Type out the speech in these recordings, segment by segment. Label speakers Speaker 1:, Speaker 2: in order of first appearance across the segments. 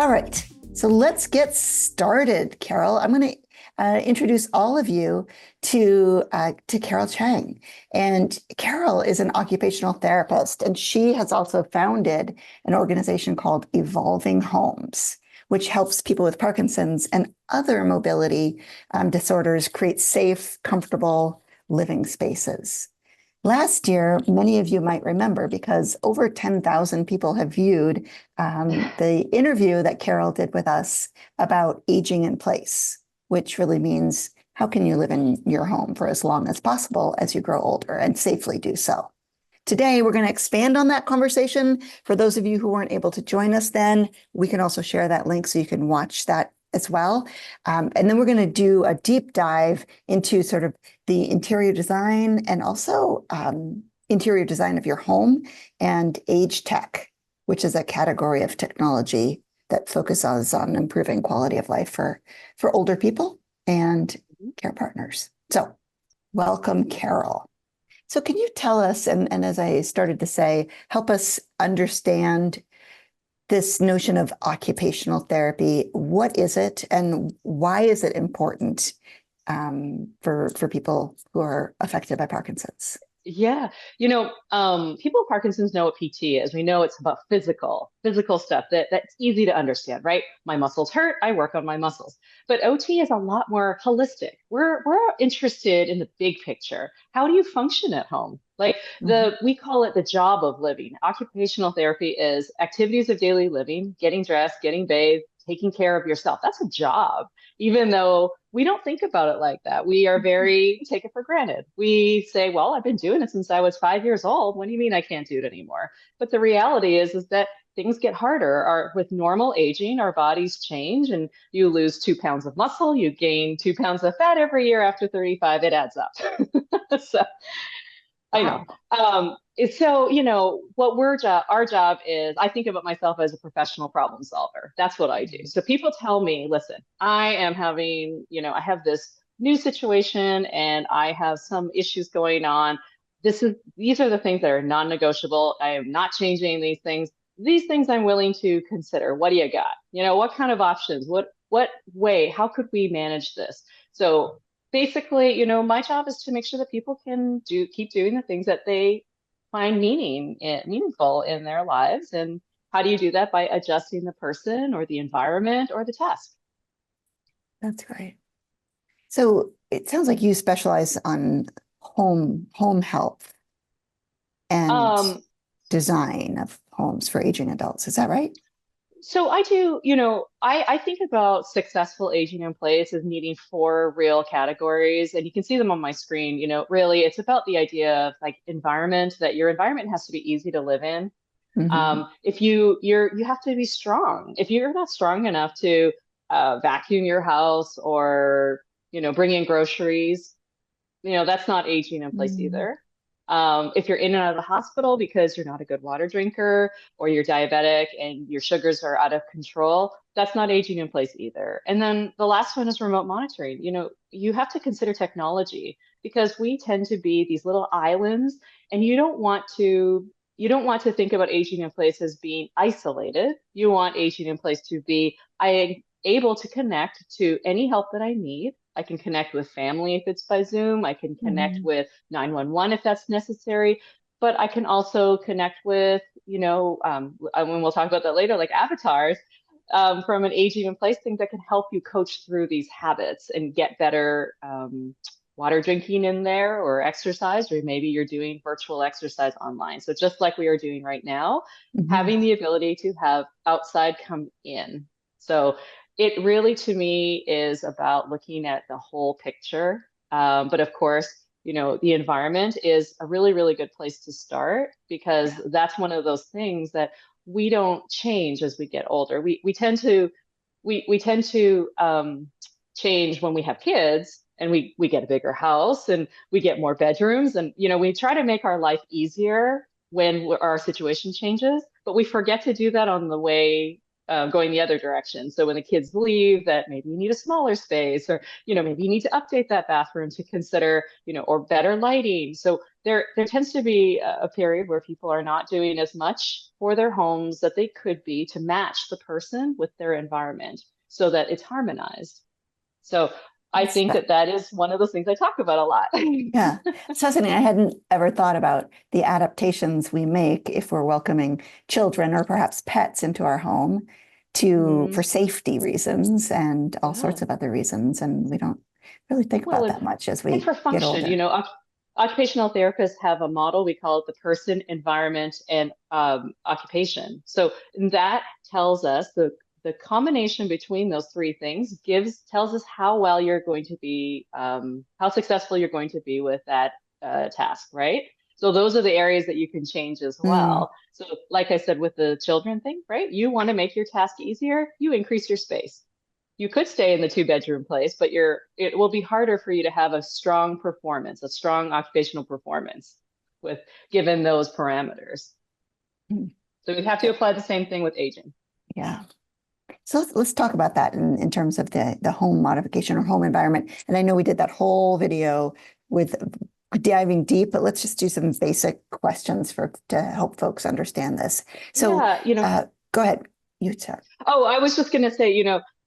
Speaker 1: All right, so let's get started, Carol. I'm going to introduce all of you to Carol Chiang. And Carol is an occupational therapist, and she has also founded an organization called Evolving Homes, which helps people with Parkinson's and other mobility disorders create safe, comfortable living spaces. Last year, many of you might remember, because over 10,000 people have viewed the interview that Carol did with us about aging in place, which really means how can you live in your home for as long as possible as you grow older and safely do so. Today, we're going to expand on that conversation. For those of you who weren't able to join us then, we can also share that link so you can watch that as well. And then we're going to do a deep dive into sort of the interior design and also interior design of your home and age tech, which is a category of technology that focuses on improving quality of life for older people and care partners. So welcome, Carol. So can you tell us, and as I started to say, help us understand this notion of occupational therapy? What is it, and why is it important for people who are affected by Parkinson's?
Speaker 2: Yeah, people with Parkinson's know what PT is. We know it's about physical stuff that's easy to understand, right? My muscles hurt, I work on my muscles. But OT is a lot more holistic. We're interested in the big picture. How do you function at home? Like we call it the job of living. Occupational therapy is activities of daily living, getting dressed, getting bathed, taking care of yourself. That's a job, even though we don't think about it like that. We are we take it for granted. We say, well, I've been doing it since I was 5 years old. What do you mean I can't do it anymore? But the reality is that things get harder. With normal aging, our bodies change, and you lose 2 pounds of muscle, you gain 2 pounds of fat every year after 35, it adds up. So I know. What our job is, I think about myself as a professional problem solver. That's what I do. So people tell me, listen, I am having, I have this new situation and I have some issues going on. These are the things that are non-negotiable. I am not changing these things. These things I'm willing to consider. What do you got? What kind of options? What way? How could we manage this? So basically, my job is to make sure that people can keep doing the things that they find meaningful in their lives. And how do you do that? By adjusting the person or the environment or the task.
Speaker 1: That's great. So it sounds like you specialize on home health and design of homes for aging adults. Is that right?
Speaker 2: So I do, I think about successful aging in place as needing 4 real categories, and you can see them on my screen. Really, it's about the idea of like environment, that your environment has to be easy to live in. If you have to be strong. If you're not strong enough to vacuum your house or, bring in groceries, that's not aging in place either. If you're in and out of the hospital because you're not a good water drinker or you're diabetic and your sugars are out of control, that's not aging in place either. And then the last one is remote monitoring. You have to consider technology, because we tend to be these little islands, and you don't want to think about aging in place as being isolated. You want aging in place to be, I am able to connect to any help that I need. I can connect with family if it's by Zoom. I can connect with 911 if that's necessary. But I can also connect with, when we'll talk about that later, like avatars from an aging in place thing that can help you coach through these habits and get better water drinking in there, or exercise, or maybe you're doing virtual exercise online. So just like we are doing right now, having the ability to have outside come in. So it really, to me, is about looking at the whole picture. But of course, the environment is a really, really good place to start, because that's one of those things that we don't change as we get older. We tend to change when we have kids, and we get a bigger house and we get more bedrooms, and we try to make our life easier when our situation changes, but we forget to do that on the way going the other direction. So when the kids leave, that maybe you need a smaller space, or maybe you need to update that bathroom to consider, or better lighting. So there tends to be a period where people are not doing as much for their homes that they could be to match the person with their environment so that it's harmonized. So I
Speaker 1: That's
Speaker 2: think
Speaker 1: that.
Speaker 2: that is one of those things I talk about a lot.
Speaker 1: Yeah, it's fascinating. I hadn't ever thought about the adaptations we make if we're welcoming children or perhaps pets into our home for
Speaker 2: Mhm.
Speaker 1: safety reasons and all sorts
Speaker 2: Yeah.
Speaker 1: of other reasons. And we don't really think
Speaker 2: Well,
Speaker 1: about that much as
Speaker 2: and
Speaker 1: we
Speaker 2: for
Speaker 1: get
Speaker 2: function,
Speaker 1: older.
Speaker 2: occupational therapists have a model. We call it the person, environment, and occupation. So that tells us the combination between those three things tells us how well you're going to be, how successful you're going to be with that task, right? So those are the areas that you can change as
Speaker 1: Mm,
Speaker 2: well. So like I said, with the children thing, right? You want to make your task easier, you increase your space. You could stay in the two-bedroom place, but it will be harder for you to have a strong performance, a strong occupational performance with given those parameters.
Speaker 1: mm.
Speaker 2: So we have to
Speaker 1: So,
Speaker 2: apply the same thing with aging.
Speaker 1: yeah. So let's talk about that in terms of the home modification or home environment. And I know we did that whole video with diving deep, but let's just do some basic questions to help folks understand this. So
Speaker 2: Yeah,
Speaker 1: go ahead. You start.
Speaker 2: oh, I was just going to say,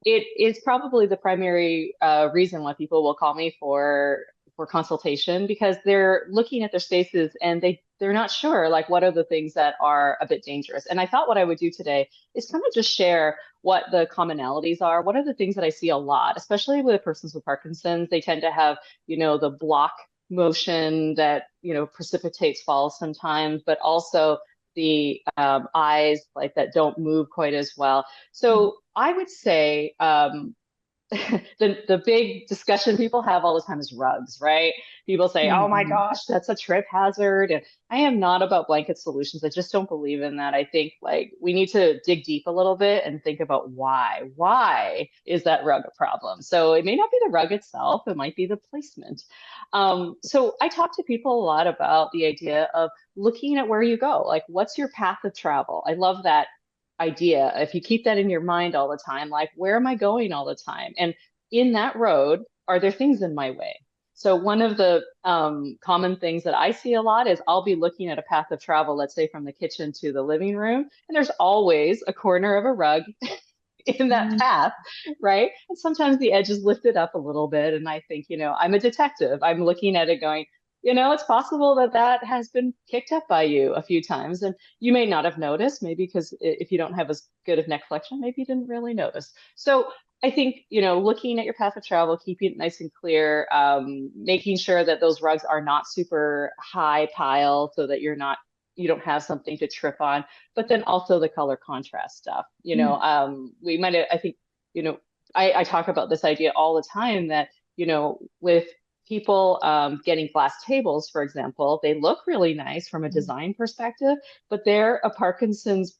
Speaker 2: it is probably the primary reason why people will call me for consultation, because they're looking at their spaces and they're not sure, like, what are the things that are a bit dangerous. And I thought what I would do today is kind of just share what the commonalities are. What are the things that I see a lot, especially with persons with Parkinson's? They tend to have, the block motion that, precipitates falls sometimes, but also the eyes like that don't move quite as well. So I would say the big discussion people have all the time is rugs, right? People say, "Oh my
Speaker 1: Mhm.
Speaker 2: gosh, that's a trip hazard." And I am not about blanket solutions. I just don't believe in that. I think, like, we need to dig deep a little bit and think about why. Why is that rug a problem? So it may not be the rug itself, it might be the placement. So I talk to people a lot about the idea of looking at where you go. Like, what's your path of travel? I love that idea. If you keep that in your mind all the time, like, where am I going all the time? And in that road, are there things in my way? So one of the common things that I see a lot is I'll be looking at a path of travel, let's say from the kitchen to the living room, and there's always a corner of a rug in that
Speaker 1: Mhm.
Speaker 2: path, right? And sometimes the edge is lifted up a little bit, and I think, I'm a detective. I'm looking at it going, it's possible that that has been kicked up by you a few times, and you may not have noticed, maybe because if you don't have as good of neck flexion, maybe you didn't really notice. So I think, looking at your path of travel, keeping it nice and clear, making sure that those rugs are not super high pile so that you don't have something to trip on, but then also the color contrast stuff. I think, you know, I talk about this idea all the time that, with people getting glass tables, for example, they look really nice from a design perspective, but they're a Parkinson's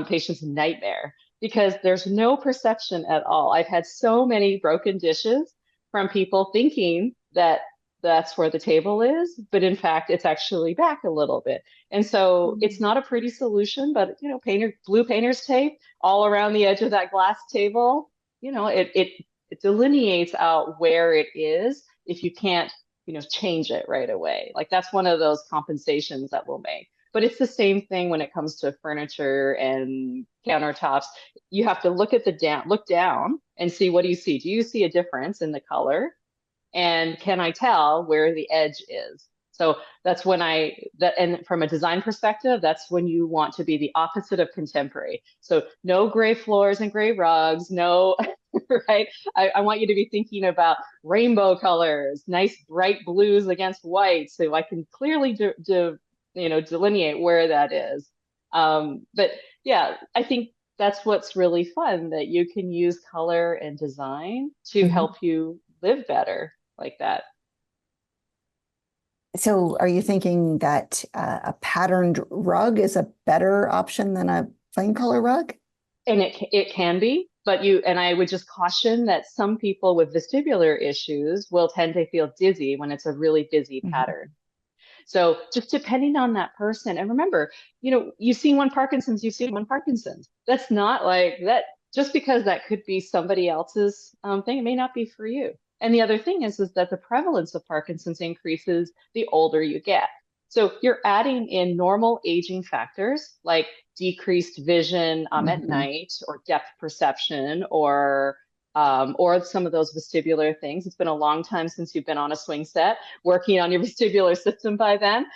Speaker 2: patient's nightmare because there's no perception at all. I've had so many broken dishes from people thinking that that's where the table is, but in fact, it's actually back a little bit. And so it's not a pretty solution, but blue painter's tape all around the edge of that glass table, it delineates out where it is if you can't, change it right away. Like, that's one of those compensations that we'll make. But it's the same thing when it comes to furniture and countertops. You have to look down and see, what do you see? Do you see a difference in the color? And can I tell where the edge is? So that's and from a design perspective, that's when you want to be the opposite of contemporary. So no gray floors and gray rugs, no, right? I want you to be thinking about rainbow colors, nice bright blues against white, so I can clearly delineate where that is. But yeah, I think that's what's really fun, that you can use color and design to
Speaker 1: Mhm.
Speaker 2: help you live better like that.
Speaker 1: So are you thinking that a patterned rug is a better option than a plain color rug?
Speaker 2: And it can be, but I would just caution that some people with vestibular issues will tend to feel dizzy when it's a really busy
Speaker 1: Mhm.
Speaker 2: pattern. So just depending on that person. And remember, you've seen one Parkinson's, you've seen one Parkinson's. That's not like that, just because that could be somebody else's thing, it may not be for you. And the other thing is that the prevalence of Parkinson's increases the older you get. So you're adding in normal aging factors like decreased vision at
Speaker 1: Hmm.
Speaker 2: night, or depth perception, or some of those vestibular things. It's been a long time since you've been on a swing set working on your vestibular system by then.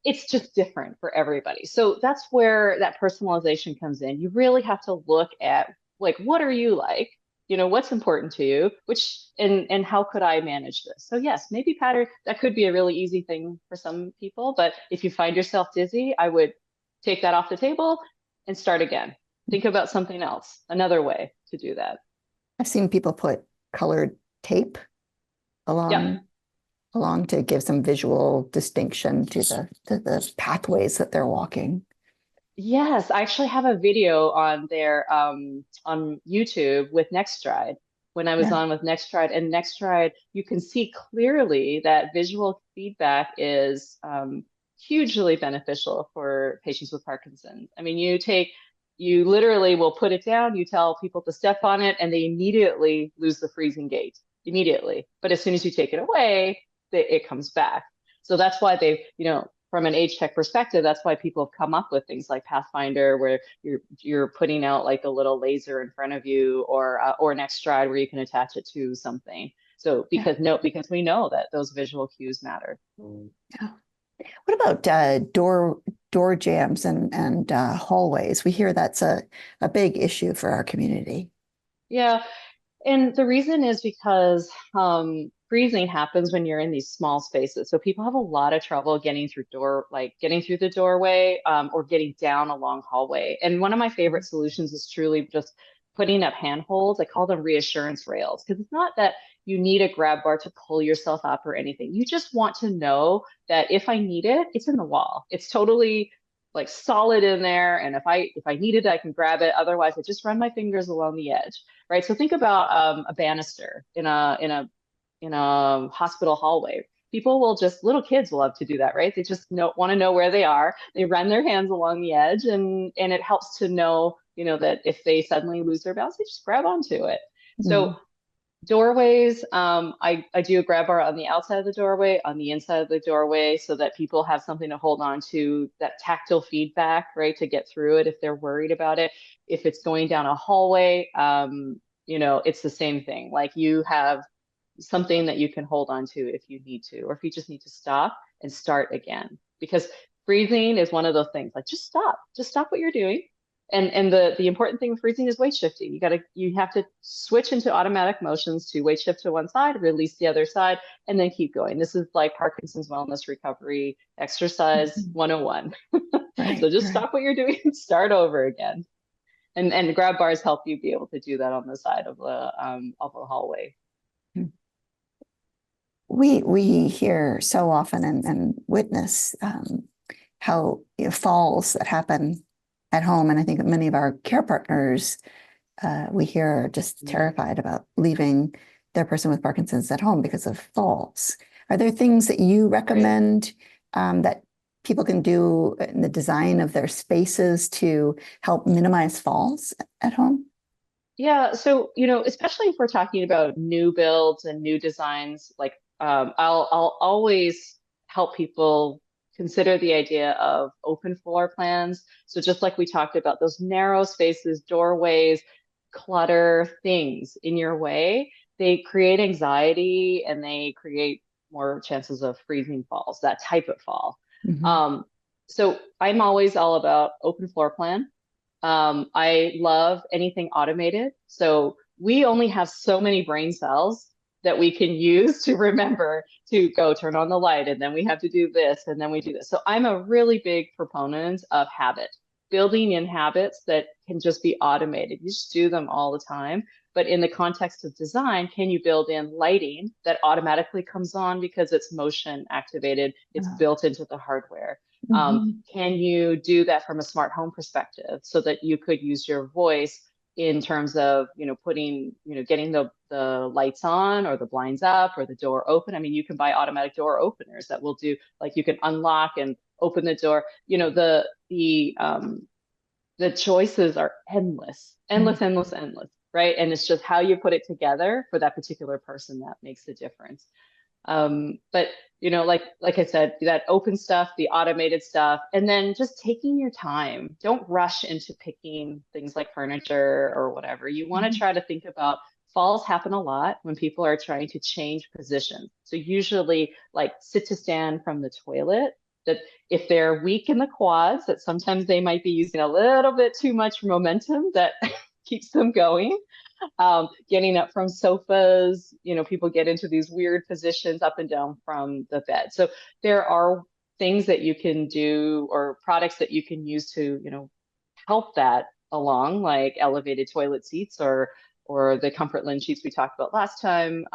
Speaker 2: It's just different for everybody. So that's where that personalization comes in. You really have to look at, like, what are you like? What's important to you, and how could I manage this? So yes, maybe pattern, that could be a really easy thing for some people, but if you find yourself dizzy, I would take that off the table and start again. Think about something else, another way to do that.
Speaker 1: I've seen people put colored tape
Speaker 2: Yep.
Speaker 1: along to give some visual distinction to the pathways that they're walking.
Speaker 2: Yes, I actually have a video on there on YouTube with NextStride. When I was
Speaker 1: Yeah.
Speaker 2: on with NextStride, and NextStride, you can see clearly that visual feedback is hugely beneficial for patients with Parkinson's. I mean, you literally will put it down, you tell people to step on it, and they immediately lose the freezing gait, immediately. But as soon as you take it away, it comes back. So that's why from an age tech perspective, that's why people have come up with things like Pathfinder, where you're putting out like a little laser in front of you, or NextStride, where you can attach it to something. So
Speaker 1: Yeah.
Speaker 2: because we know that those visual cues matter.
Speaker 1: Yeah. What about door jams and hallways? We hear that's a big issue for our community.
Speaker 2: Yeah, and the reason is because freezing happens when you're in these small spaces. So people have a lot of trouble getting through the doorway, or getting down a long hallway. And one of my favorite solutions is truly just putting up handholds. I call them reassurance rails, because it's not that you need a grab bar to pull yourself up or anything. You just want to know that if I need it, it's in the wall. It's totally like solid in there. And if I need it, I can grab it. Otherwise, I just run my fingers along the edge, right? So think about a banister in a hospital hallway. Little kids will love to do that, right? They just want to know where they are. They run their hands along the edge, and it helps to know, that if they suddenly lose their balance, they just grab onto it. So
Speaker 1: Mm.
Speaker 2: doorways, I do a grab bar on the outside of the doorway, on the inside of the doorway, so that people have something to hold on to, that tactile feedback, right, to get through it if they're worried about it. If it's going down a hallway, it's the same thing. Like, you have something that you can hold on to if you need to, or if you just need to stop and start again. Because freezing is one of those things, like, just stop what you're doing. And the important thing with freezing is weight shifting. You have to switch into automatic motions to weight shift to one side, release the other side, and then keep going. This is like Parkinson's wellness recovery exercise
Speaker 1: Mhm.
Speaker 2: 101. So
Speaker 1: Right,
Speaker 2: just
Speaker 1: right.
Speaker 2: stop what you're doing and start over again. And grab bars help you be able to do that on the side of a hallway.
Speaker 1: We hear so often and witness how falls that happen at home, and I think that many of our care partners we hear are just terrified about leaving their person with Parkinson's at home because of falls. Are there things that you
Speaker 2: Right.
Speaker 1: recommend that people can do in the design of their spaces to help minimize falls at home?
Speaker 2: Yeah, so especially if we're talking about new builds and new designs, like I'll always help people consider the idea of open floor plans. So just like we talked about, those narrow spaces, doorways, clutter, things in your way, they create anxiety, and they create more chances of freezing falls, that type of fall.
Speaker 1: Mhm.
Speaker 2: Um, so I'm always all about open floor plan. I love anything automated. So we only have so many brain cells that we can use to remember to go turn on the light, and then we have to do this, and then we do this. So I'm a really big proponent of habit, building in habits that can just be automated. You just do them all the time. But in the context of design, can you build in lighting that automatically comes on because it's motion activated? It's built into the hardware.
Speaker 1: Mhm.
Speaker 2: Can you do that from a smart home perspective, so that you could use your voice in terms of, putting, getting the lights on or the blinds up or the door open. I mean, you can buy automatic door openers that will do, like, you can unlock and open the door. The choices are endless, endless, endless, endless, right? And it's just how you put it together for that particular person that makes the difference. But like I said, that open stuff, the automated stuff, and then just taking your time. Don't rush into picking things like furniture or whatever. You want to try to think about falls happen a lot when people are trying to change positions. So usually like sit to stand from the toilet, that if they're weak in the quads, that sometimes they might be using a little bit too much momentum that keeps them going. Getting up from sofas, people get into these weird positions up and down from the bed. So there are things that you can do or products that you can use to, help that along, like elevated toilet seats or the comfort lens sheets we talked about last time.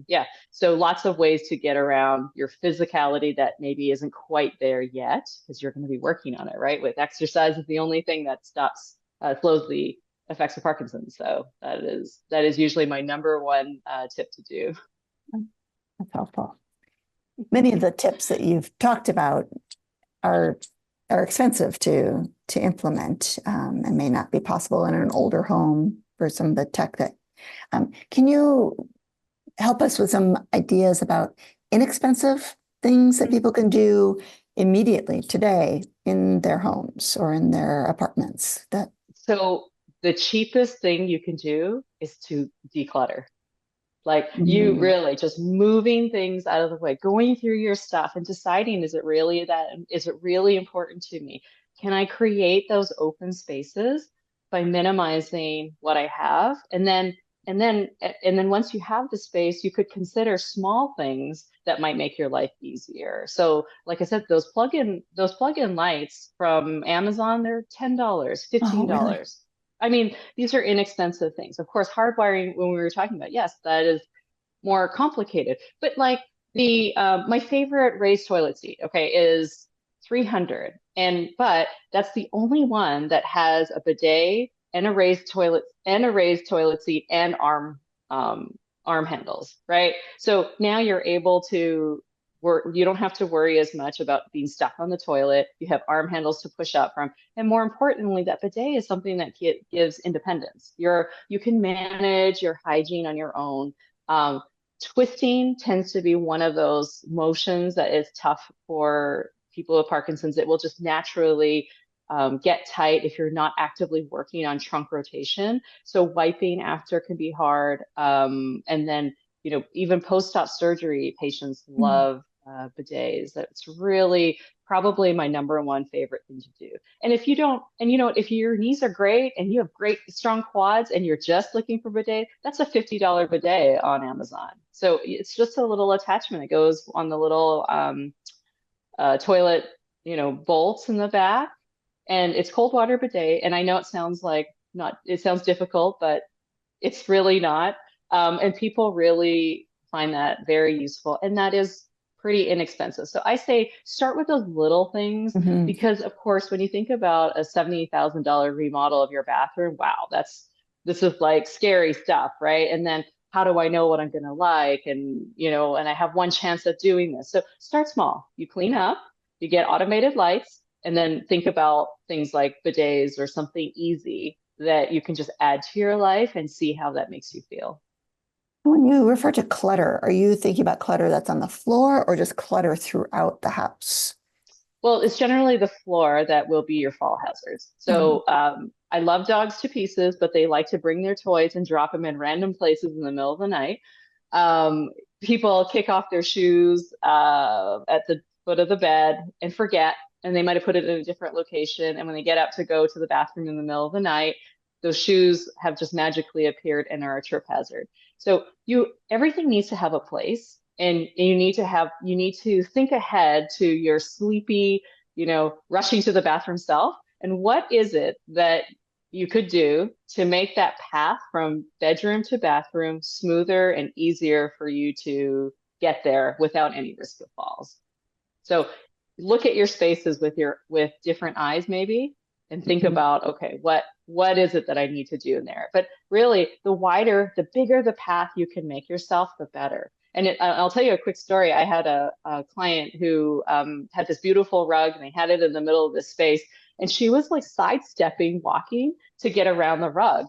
Speaker 2: Yeah, so lots of ways to get around your physicality that maybe isn't quite there yet, because you're going to be working on it, right? With exercise is the only thing that slows the effects of Parkinson's. So that is usually my number one tip to do.
Speaker 1: That's helpful. Many of the tips that you've talked about are expensive to implement and may not be possible in an older home for some of the tech that. Can you help us with some ideas about inexpensive things that people can do immediately today in their homes or in their apartments?
Speaker 2: So the cheapest thing you can do is to declutter. Like you really just moving things out of the way, going through your stuff and deciding, is it really important to me? Can I create those open spaces by minimizing what I have? And then once you have the space, you could consider small things that might make your life easier. So like I said, those plug-in lights from Amazon, they're $10, $15.
Speaker 1: Oh, really?
Speaker 2: I mean, these are inexpensive things. Of course, hardwiring, when we were talking about, yes, that is more complicated. But like my favorite raised toilet seat, okay, is 300. But that's the only one that has a bidet and a raised toilet seat and arm handles, right? So now you're able to you don't have to worry as much about being stuck on the toilet. You have arm handles to push up from. And more importantly, that bidet is something that gives independence. You can manage your hygiene on your own. Twisting tends to be one of those motions that is tough for people with Parkinson's. It will just naturally get tight if you're not actively working on trunk rotation. So wiping after can be hard. And then, even post-op surgery, patients love bidets. That's really probably my number one favorite thing to do. And if you don't, and if your knees are great and you have great strong quads and you're just looking for bidet, that's a $50 bidet on Amazon. So it's just a little attachment. It goes on the little toilet, bolts in the back, and it's cold water bidet. And I know it sounds difficult, but it's really not. And people really find that very useful. And that is pretty inexpensive. So I say start with those little things because, of course, when you think about a $70,000 remodel of your bathroom, wow, this is like scary stuff, right? And then how do I know what I'm going to like? And, and I have one chance of doing this. So start small. You clean up, you get automated lights, and then think about things like bidets or something easy that you can just add to your life and see how that makes you feel.
Speaker 1: When you refer to clutter, are you thinking about clutter that's on the floor or just clutter throughout the house?
Speaker 2: Well, it's generally the floor that will be your fall hazards. So I love dogs to pieces, but they like to bring their toys and drop them in random places in the middle of the night. People kick off their shoes at the foot of the bed and forget, and they might have put it in a different location. And when they get up to go to the bathroom in the middle of the night, those shoes have just magically appeared and are a trip hazard. So everything needs to have a place, and you need to think ahead to your sleepy, rushing to the bathroom self. And what is it that you could do to make that path from bedroom to bathroom smoother and easier for you to get there without any risk of falls? So look at your spaces with different eyes maybe, and think about, okay, what what is it that I need to do in there? But really, the bigger the path you can make yourself, the better. And I'll tell you a quick story. I had a client who had this beautiful rug, and they had it in the middle of this space, and she was like sidestepping, walking to get around the rug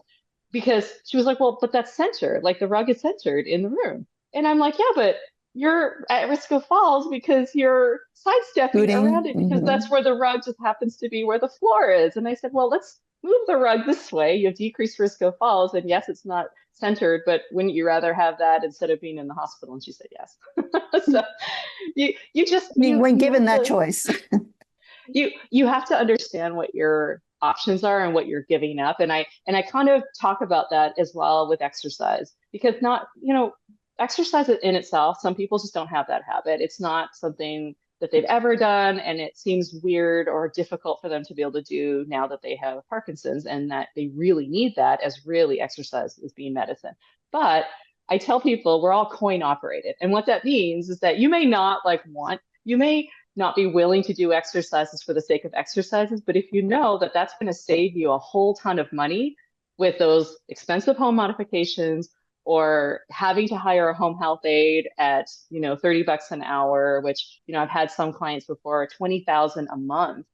Speaker 2: because she was like, well, but that's centered, like the rug is centered in the room. And I'm like, yeah, but you're at risk of falls because you're sidestepping around
Speaker 1: Scooting.
Speaker 2: it because that's where the rug just happens to be where the floor is. And I said, well, let's move the rug this way. You have decreased risk of falls. And yes, it's not centered, but wouldn't you rather have that instead of being in the hospital? And she said yes. So you just
Speaker 1: I mean, when
Speaker 2: you
Speaker 1: given
Speaker 2: have
Speaker 1: that
Speaker 2: to
Speaker 1: choice.
Speaker 2: you have to understand what your options are and what you're giving up. And I kind of talk about that as well with exercise because not, exercise in itself, some people just don't have that habit. It's not something that they've ever done, and it seems weird or difficult for them to be able to do now that they have Parkinson's and that they really need that, as really exercise is being medicine. But I tell people we're all coin operated. And what that means is that you may not you may not be willing to do exercises for the sake of exercises, but if you know that that's going to save you a whole ton of money with those expensive home modifications, or having to hire a home health aide at, $30 an hour, which, I've had some clients before, 20,000 a month,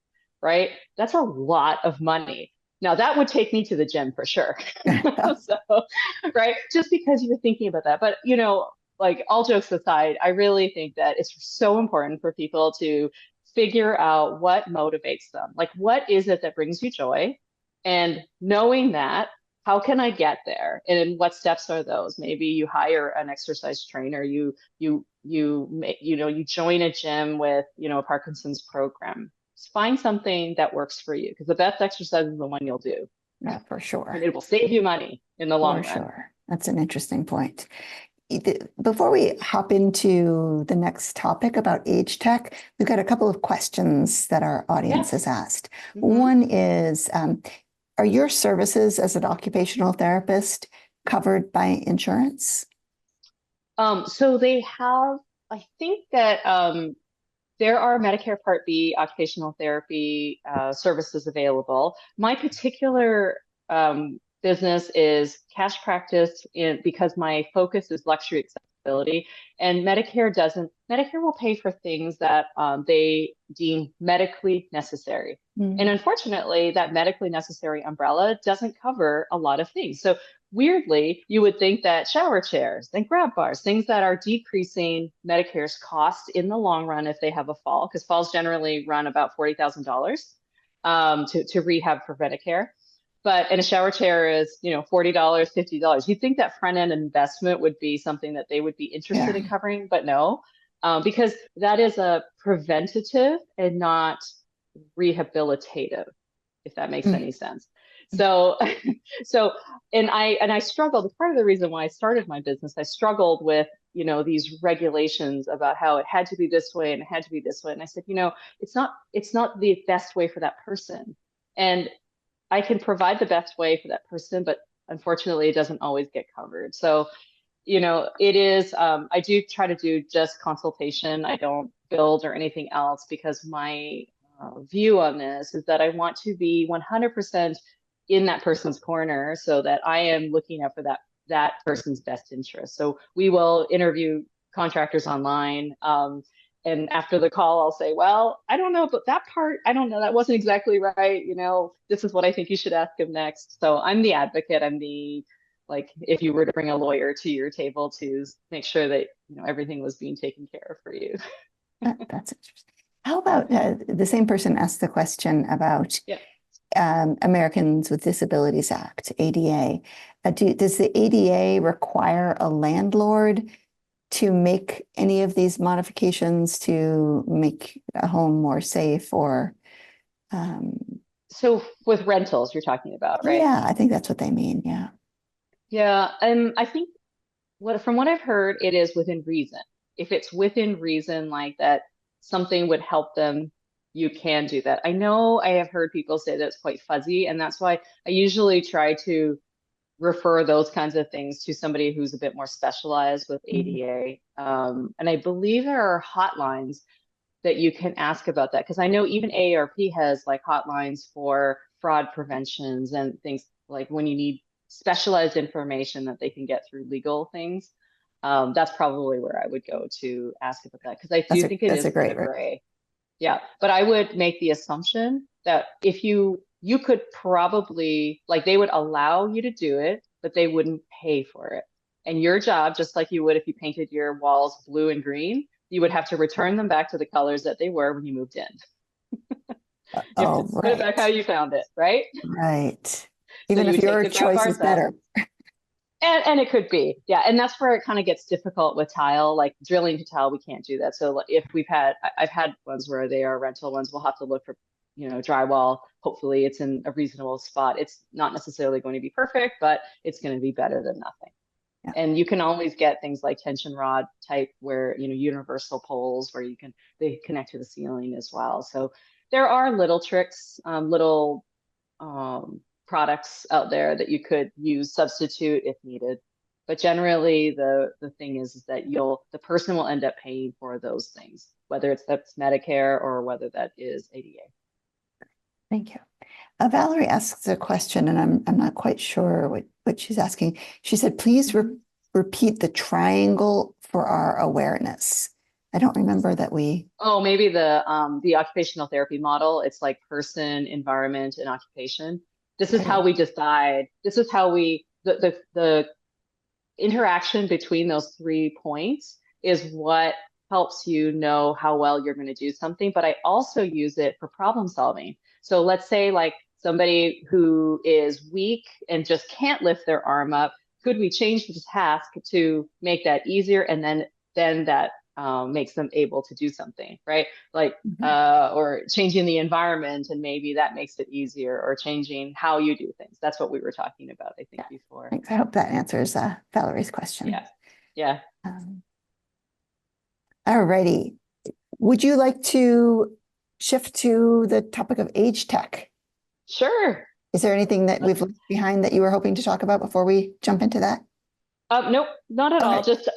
Speaker 2: right? That's a lot of money. Now that would take me to the gym for sure. So, right? Just because you're thinking about that. But, like all jokes aside, I really think that it's so important for people to figure out what motivates them. Like, what is it that brings you joy? And knowing that, how can I get there? And what steps are those? Maybe you hire an exercise trainer, you join a gym with, a Parkinson's program. Just find something that works for you because the best exercise is the one you'll do.
Speaker 1: Yeah, for
Speaker 2: And
Speaker 1: sure.
Speaker 2: it will save you money in the long
Speaker 1: For
Speaker 2: run.
Speaker 1: sure. That's an interesting point. Before we hop into the next topic about age tech, we've got a couple of questions that our audience
Speaker 2: Yeah.
Speaker 1: has asked.
Speaker 2: Mm-hmm.
Speaker 1: One is, are your services as an occupational therapist covered by insurance?
Speaker 2: So they have, I think that there are Medicare Part B occupational therapy services available. My particular business is cash practice because my focus is luxury accessibility, and Medicare will pay for things that they deem medically necessary. And unfortunately, that medically necessary umbrella doesn't cover a lot of things. So weirdly, you would think that shower chairs and grab bars, things that are decreasing Medicare's cost in the long run if they have a fall, because falls generally run about $40,000 to rehab for Medicare. And a shower chair is, $40, $50. You'd think that front end investment would be something that they would be interested
Speaker 1: Yeah.
Speaker 2: in covering, but no, because that is a preventative and not rehabilitative, if that makes any sense. So, and I struggled. Part of the reason why I started my business, I struggled with, these regulations about how it had to be this way and it had to be this way. And I said, it's not the best way for that person. And I can provide the best way for that person, but unfortunately it doesn't always get covered. So, it is, I do try to do just consultation. I don't build or anything else because my view on this is that I want to be 100% in that person's corner so that I am looking out for that person's best interest. So we will interview contractors online. And after the call, I'll say, well, I don't know, but that part, I don't know, that wasn't exactly right. This is what I think you should ask him next. So I'm the advocate. I'm the, like, if you were to bring a lawyer to your table to make sure that, everything was being taken care of for you.
Speaker 1: That's interesting. How about the same person asked the question about
Speaker 2: Yeah.
Speaker 1: Americans with Disabilities Act, ADA. Does the ADA require a landlord to make any of these modifications to make a home more safe or?
Speaker 2: So with rentals, you're talking about, right?
Speaker 1: Yeah, I think that's what they mean. Yeah.
Speaker 2: Yeah. I think from what I've heard, it is within reason. If it's within reason, like that something would help them, you can do that. I know I have heard people say that it's quite fuzzy, and that's why I usually try to refer those kinds of things to somebody who's a bit more specialized with ADA. And I believe there are hotlines. that you can ask about that. Because I know even AARP has like hotlines for fraud preventions and things like when you need specialized information that they can get through legal things. That's probably where I would go to ask about that because I do think it
Speaker 1: That's
Speaker 2: is
Speaker 1: a
Speaker 2: kind
Speaker 1: great,
Speaker 2: of gray. Yeah, but I would make the assumption that if you could probably like they would allow you to do it, but they wouldn't pay for it. And your job, just like you would if you painted your walls blue and green, you would have to return them back to the colors that they were when you moved in. You have to
Speaker 1: oh,
Speaker 2: put it back how
Speaker 1: right,
Speaker 2: you found it, right?
Speaker 1: right.
Speaker 2: So
Speaker 1: Even
Speaker 2: you
Speaker 1: if
Speaker 2: would take
Speaker 1: your
Speaker 2: the grab
Speaker 1: choice
Speaker 2: bars
Speaker 1: is
Speaker 2: out.
Speaker 1: better.
Speaker 2: And it could be, yeah. And that's where it kind of gets difficult with tile, like drilling to tile, we can't do that. So like, if I've had ones where they are rental ones, we'll have to look for, drywall. Hopefully it's in a reasonable spot. It's not necessarily going to be perfect, but it's going to be better than nothing.
Speaker 1: Yeah.
Speaker 2: And you can always get things like tension rod type where, universal poles where they connect to the ceiling as well. So there are little tricks, little products out there that you could use, substitute if needed. But generally, the thing is that the person will end up paying for those things, whether that's Medicare or whether that is ADA.
Speaker 1: Thank you. Valerie asks a question, and I'm not quite sure what she's asking. She said, "Please repeat the triangle for our awareness." I don't remember that we.
Speaker 2: Oh, maybe the occupational therapy model. It's like person, environment, and occupation. This is how
Speaker 1: Okay.
Speaker 2: we decide. This is how the interaction between those 3 points is what helps you know how well you're going to do something. But I also use it for problem solving. So let's say like somebody who is weak and just can't lift their arm up, could we change the task to make that easier? And then that makes them able to do something, right? Like, or changing the environment and maybe that makes it easier, or changing how you do things. That's what we were talking about, I think,
Speaker 1: Yeah,
Speaker 2: before.
Speaker 1: thanks. I hope that answers Valerie's question.
Speaker 2: Yeah. Yeah.
Speaker 1: All righty. Would you like to shift to the topic of age tech?
Speaker 2: Sure.
Speaker 1: Is there anything that we've left behind that you were hoping to talk about before we jump into that?
Speaker 2: Nope, not at all.
Speaker 1: Okay.
Speaker 2: Just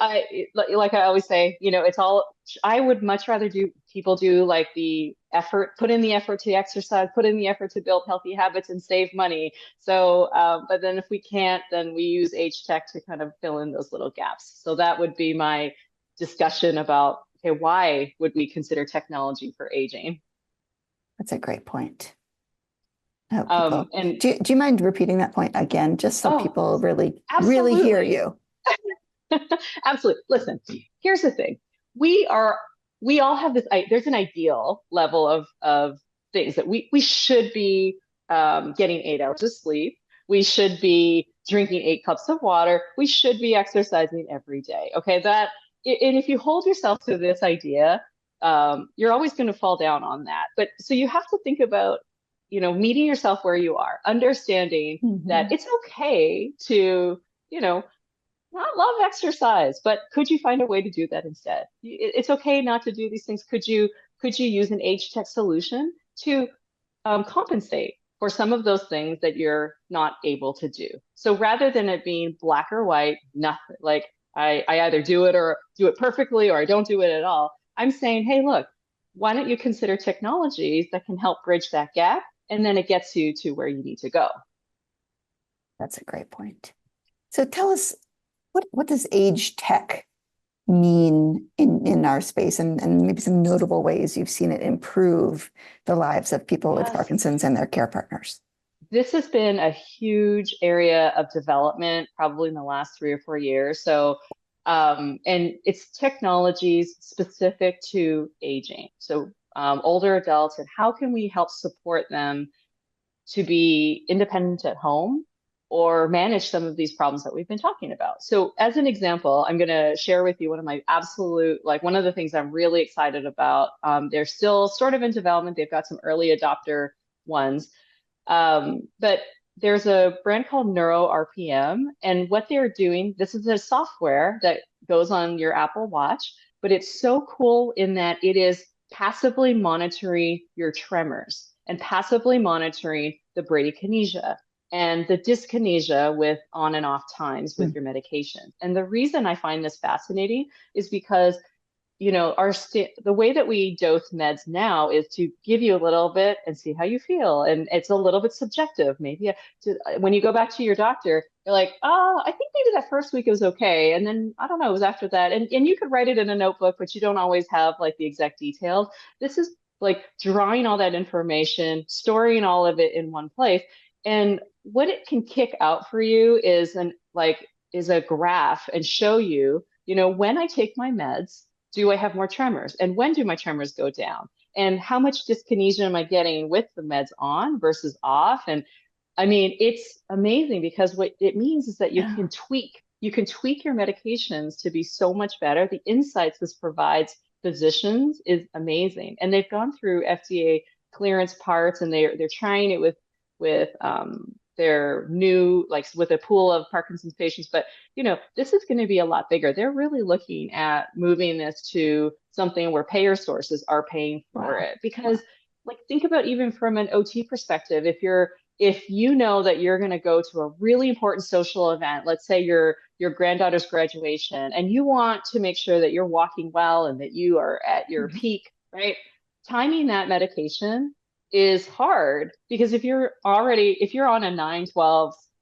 Speaker 2: like I always say, it's all. I would much rather people do like the effort, put in the effort to exercise, put in the effort to build healthy habits and save money. So, but then if we can't, then we use age tech to kind of fill in those little gaps. So that would be my discussion about, okay, why would we consider technology for aging?
Speaker 1: That's a great point. I hope people.
Speaker 2: And
Speaker 1: Do you mind repeating that point again, just so
Speaker 2: oh,
Speaker 1: people really hear
Speaker 2: absolutely.
Speaker 1: you?
Speaker 2: Absolutely. Listen, here's the thing. We all have this, there's an ideal level of things that we should be getting 8 hours of sleep. We should be drinking 8 cups of water. We should be exercising every day. Okay. And if you hold yourself to this idea, you're always going to fall down on that. But so you have to think about, meeting yourself where you are, understanding that it's okay to, not love exercise, but could you find a way to do that instead? It's okay not to do these things. Could you use an age tech solution to compensate for some of those things that you're not able to do? So rather than it being black or white, nothing like I either do it or do it perfectly or I don't do it at all. I'm saying, hey, look, why don't you consider technologies that can help bridge that gap? And then it gets you to where you need to go.
Speaker 1: That's a great point. So tell us, what does age tech mean in our space, and maybe some notable ways you've seen it improve the lives of people with
Speaker 2: Yes.
Speaker 1: Parkinson's and their care partners?
Speaker 2: This has been a huge area of development probably in the last 3 or 4 years. So, and it's technologies specific to aging. So, older adults, and how can we help support them to be independent at home or manage some of these problems that we've been talking about. So as an example, I'm going to share with you one of my one of the things I'm really excited about. They're still sort of in development. They've got some early adopter ones. But there's a brand called Neuro RPM, and what they're doing, this is a software that goes on your Apple Watch, but it's so cool in that it is passively monitoring your tremors and passively monitoring the bradykinesia and the dyskinesia with on and off times with your medication. And the reason I find this fascinating is because the way that we dose meds now is to give you a little bit and see how you feel. And it's a little bit subjective. Maybe when you go back to your doctor, you're like, oh, I think maybe that first week was okay. And then I don't know, it was after that. And you could write it in a notebook, but you don't always have like the exact details. This is like drawing all that information, storing all of it in one place. And what it can kick out for you is a graph and show you, when I take my meds, do I have more tremors? And when do my tremors go down? And how much dyskinesia am I getting with the meds on versus off? And I mean, it's amazing because what it means is that
Speaker 1: Yeah.
Speaker 2: you can tweak your medications to be so much better. The insights this provides physicians is amazing. And they've gone through FDA clearance parts and they're trying it with their new, like with a pool of Parkinson's patients. But this is going to be a lot bigger. They're really looking at moving this to something where payer sources are paying for
Speaker 1: Wow.
Speaker 2: it. Because like think about even from an OT perspective, if you know that you're going to go to a really important social event, let's say your granddaughter's graduation, and you want to make sure that you're walking well and that you are at your
Speaker 1: Mhm.
Speaker 2: peak, right? Timing that medication is hard because if you're on a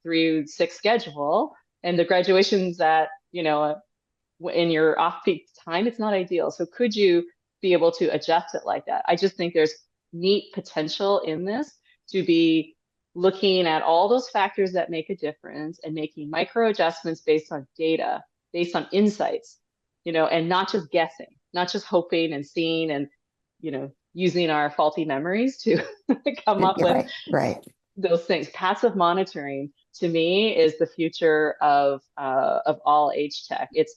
Speaker 2: 9-12-3-6 schedule and the graduation's at, in your off-peak time, it's not ideal. So could you be able to adjust it like that? I just think there's neat potential in this to be looking at all those factors that make a difference and making micro adjustments based on data, based on insights, and not just guessing, not just hoping and seeing and, using our faulty memories to come up
Speaker 1: You're
Speaker 2: with
Speaker 1: right. Right.
Speaker 2: those things. Passive monitoring to me is the future of all age tech. It's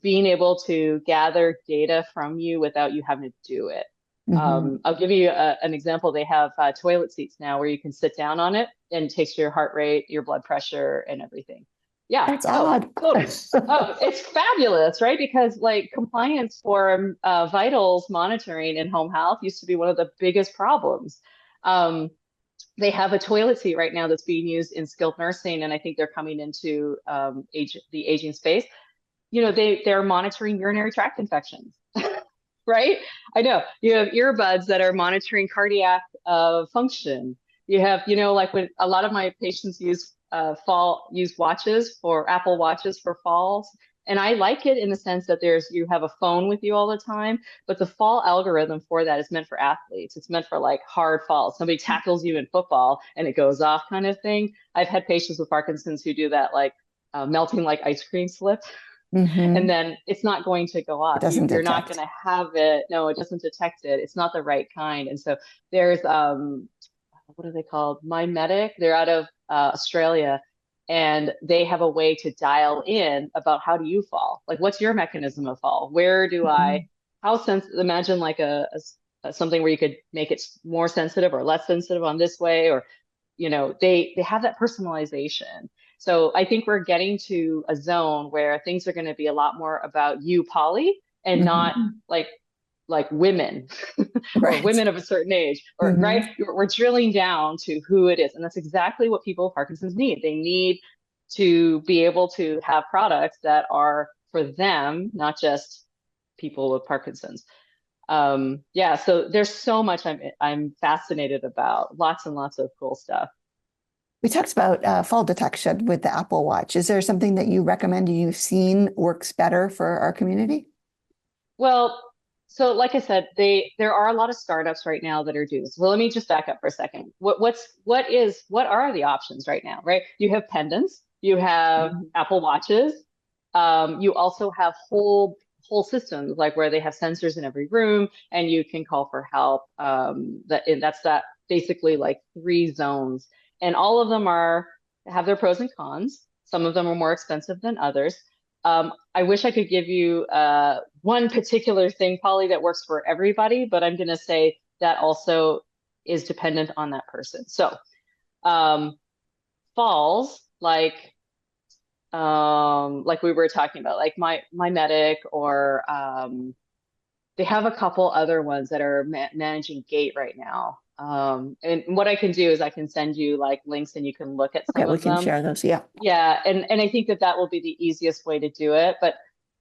Speaker 2: being able to gather data from you without you having to do it.
Speaker 1: Hmm.
Speaker 2: I'll give you an example. They have toilet seats now where you can sit down on it and it takes your heart rate, your blood pressure, and everything. Yeah.
Speaker 1: That's
Speaker 2: Oh,
Speaker 1: odd.
Speaker 2: totally. Oh, it's fabulous, right? Because like compliance for vitals monitoring in home health used to be one of the biggest problems. Um, they have a toilet seat right now that's being used in skilled nursing, and I think they're coming into the aging space. They're monitoring urinary tract infections, right? I know you have earbuds that are monitoring cardiac function. You have, like when a lot of my patients use watches for Apple watches for falls. And I like it in the sense that you have a phone with you all the time, but the fall algorithm for that is meant for athletes. It's meant for like hard falls. Somebody tackles you in football and it goes off kind of thing. I've had patients with Parkinson's who do that like melting like ice cream slip and
Speaker 1: Hmm.
Speaker 2: then it's not going to go
Speaker 1: It
Speaker 2: off.
Speaker 1: doesn't
Speaker 2: You're not going
Speaker 1: detect.
Speaker 2: to have it. No, it doesn't detect it. It's not the right kind. And so there's what are they called? My Medic. They're out of Australia, and they have a way to dial in about how do you fall? Like, what's your mechanism of fall? Where do I?
Speaker 1: Mhm.
Speaker 2: How sensitive? Imagine like something where you could make it more sensitive or less sensitive on this way, or they have that personalization. So I think we're getting to a zone where things are going to be a lot more about you, Polly, and not
Speaker 1: Mhm.
Speaker 2: like women or
Speaker 1: Right.
Speaker 2: women of a certain age, or right.
Speaker 1: Hmm.
Speaker 2: We're drilling down to who it is, and that's exactly what people with Parkinson's need. They need to be able to have products that are for them, not just people with Parkinson's. Yeah, so there's so much I'm fascinated about. Lots and lots of cool stuff.
Speaker 1: We talked about fall detection with the Apple Watch. Is there something that you recommend you've seen works better for our community?
Speaker 2: Well, so like I said, there are a lot of startups right now that are doing this. Well, let me just back up for a second. What are the options right now, right? You have pendants, you have
Speaker 1: Mhm.
Speaker 2: Apple Watches, you also have whole systems like where they have sensors in every room and you can call for help. That's that basically like three zones, and all of them have their pros and cons. Some of them are more expensive than others. I wish I could give you one particular thing, Polly, that works for everybody, but I'm going to say that also is dependent on that person. So, um, falls like we were talking about, like my medic, or they have a couple other ones that are managing gait right now. And what I can do is I can send you like links and you can look at
Speaker 1: Okay,
Speaker 2: some
Speaker 1: we
Speaker 2: of
Speaker 1: can
Speaker 2: them.
Speaker 1: share those. Yeah.
Speaker 2: Yeah, and I think that will be the easiest way to do it. But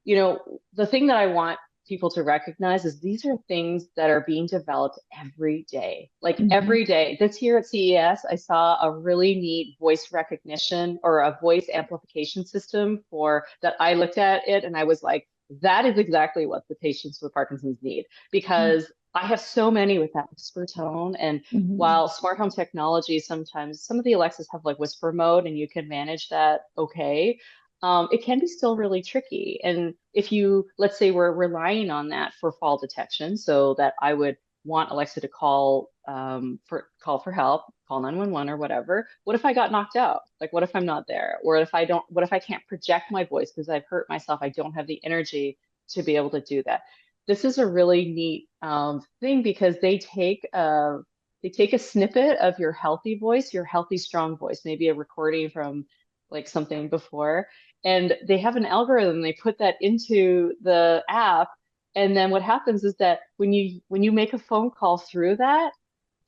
Speaker 2: the thing that I want people to recognize is these are things that are being developed every day. Like
Speaker 1: Mhm.
Speaker 2: every day. This year at CES, I saw a really neat voice recognition or a voice amplification system for that. I looked at it and I was like, that is exactly what the patients with Parkinson's need, because I have so many with that whisper tone. And
Speaker 1: Mhm.
Speaker 2: while smart home technology, sometimes some of the Alexas have like whisper mode and you can manage that okay, it can be still really tricky. And if you, let's say we're relying on that for fall detection, so that I would want Alexa to call for help, call 911 or whatever. What if I got knocked out? Like, what if I'm not there? Or if I don't, what if I can't project my voice because I've hurt myself? I don't have the energy to be able to do that. This is a really neat thing because they take a snippet of your healthy voice, your healthy, strong voice, maybe a recording from like something before, and they have an algorithm. They put that into the app, and then what happens is that when you make a phone call through that,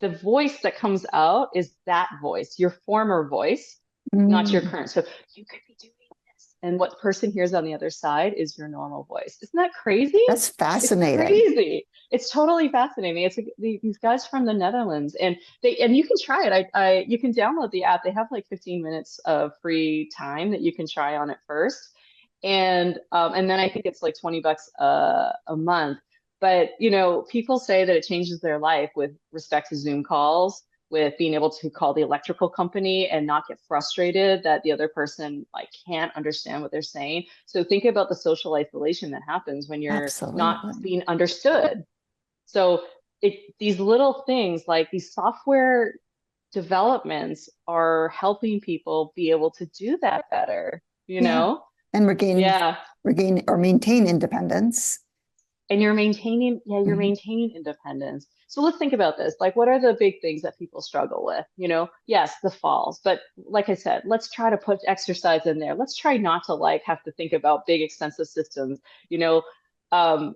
Speaker 2: the voice that comes out is that voice, your former voice, not your
Speaker 1: Mm.
Speaker 2: current. So you could be doing this, and what person hears on the other side is your normal voice. Isn't that crazy?
Speaker 1: That's
Speaker 2: It's
Speaker 1: fascinating.
Speaker 2: crazy. It's totally fascinating. It's like these guys from the Netherlands, and you can try it. You can download the app. They have like 15 minutes of free time that you can try on it first, and then I think it's like $20 a month. But people say that it changes their life with respect to Zoom calls, with being able to call the electrical company and not get frustrated that the other person like can't understand what they're saying. So think about the social isolation that happens when you're not
Speaker 1: Absolutely.
Speaker 2: being understood. So these little things like these software developments are helping people be able to do that better, you
Speaker 1: Yeah.
Speaker 2: know?
Speaker 1: And
Speaker 2: Yeah.
Speaker 1: regain or maintain independence.
Speaker 2: And you're
Speaker 1: Mhm.
Speaker 2: maintaining independence. So let's think about this. Like, what are the big things that people struggle with? Yes, the falls, but like I said, let's try to put exercise in there. Let's try not to like have to think about big expensive systems. you know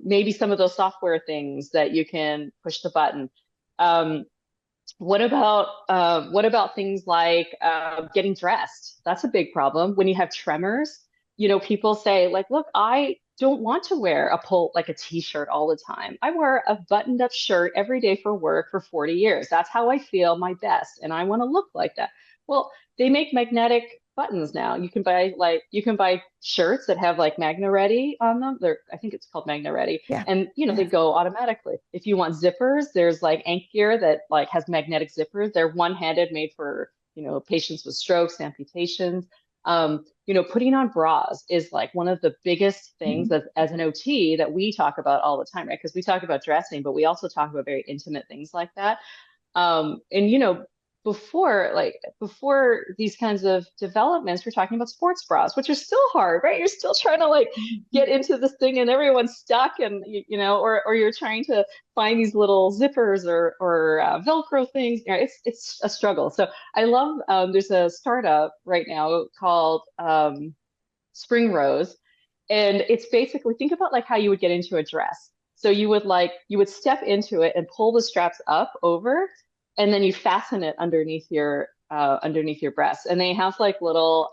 Speaker 2: Maybe some of those software things that you can push the button. um, what about things like getting dressed? That's a big problem when you have tremors. People say like, look, I don't want to wear a t-shirt all the time. I wear a buttoned up shirt every day for work for 40 years. That's how I feel my best, and I want to look like that. Well, they make magnetic buttons now. You can buy shirts that have like Magna Ready on them. I think it's called Magna Ready,
Speaker 1: Yeah.
Speaker 2: and they
Speaker 1: Yeah.
Speaker 2: go automatically. If you want zippers, there's like Ank Gear that like has magnetic zippers. They're one-handed, made for patients with strokes, amputations. Putting on bras is like one of the biggest things
Speaker 1: Mhm.
Speaker 2: as an OT that we talk about all the time, right? Because we talk about dressing, but we also talk about very intimate things like that. And before these kinds of developments, we're talking about sports bras, which are still hard, right? You're still trying to like get into this thing and everyone's stuck, and or you're trying to find these little zippers or Velcro things. It's a struggle. So I love there's a startup right now called Spring Rose, and it's basically, think about like how you would get into a dress. So you would step into it and pull the straps up over, and then you fasten it underneath your breast. And they have like little